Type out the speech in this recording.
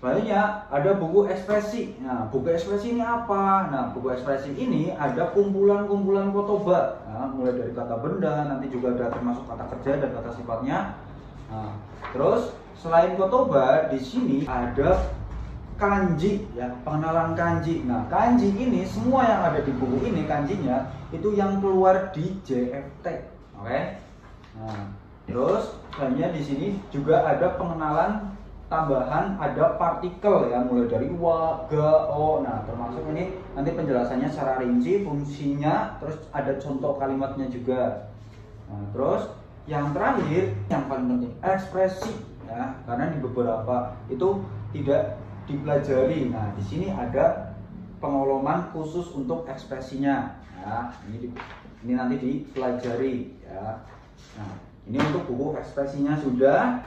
Selanjutnya ada buku ekspresi. Nah, buku ekspresi ini apa? Nah, buku ekspresi ini ada kumpulan-kumpulan kotoba. Nah, mulai dari kata benda, nanti juga ada termasuk kata kerja dan kata sifatnya. Nah, terus selain kotoba, di sini ada kanji, ya, pengenalan kanji. Nah, kanji ini semua yang ada di buku ini kanjinya itu yang keluar di JFT. Oke. Nah, terus selanjutnya di sini juga ada pengenalan tambahan, ada partikel ya, mulai dari wa, ga, o. Nah, termasuk ini nanti penjelasannya secara rinci, fungsinya, terus ada contoh kalimatnya juga. Nah, terus yang terakhir yang paling penting ekspresi ya, karena di beberapa itu tidak dipelajari. Nah, di sini ada pengoloman khusus untuk ekspresinya ya. Ini nanti dipelajari ya. Nah, ini untuk buku ekspresinya sudah.